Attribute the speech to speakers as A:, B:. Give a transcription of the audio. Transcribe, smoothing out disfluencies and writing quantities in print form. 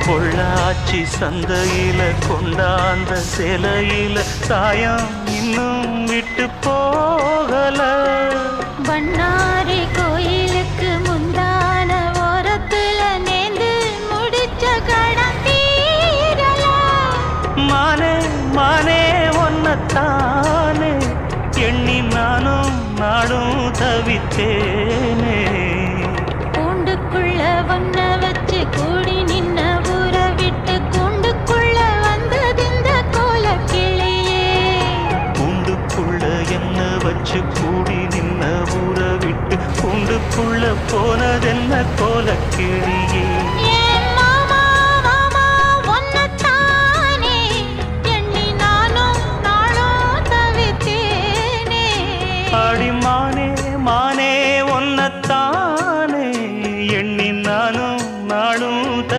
A: பொள்ளாச்சி சந்தையில கொண்டாந்த சிலையில சாயம் இன்னும் விட்டு போகல.
B: பண்ணாரி கோயிலுக்கு முந்தான ஓரத்துல நேர்ந்து முடிச்ச கடன் தீரல.
A: மானே மானே ஒன்னத்தானே எண்ணி நானும் நாடும் தவித்தே.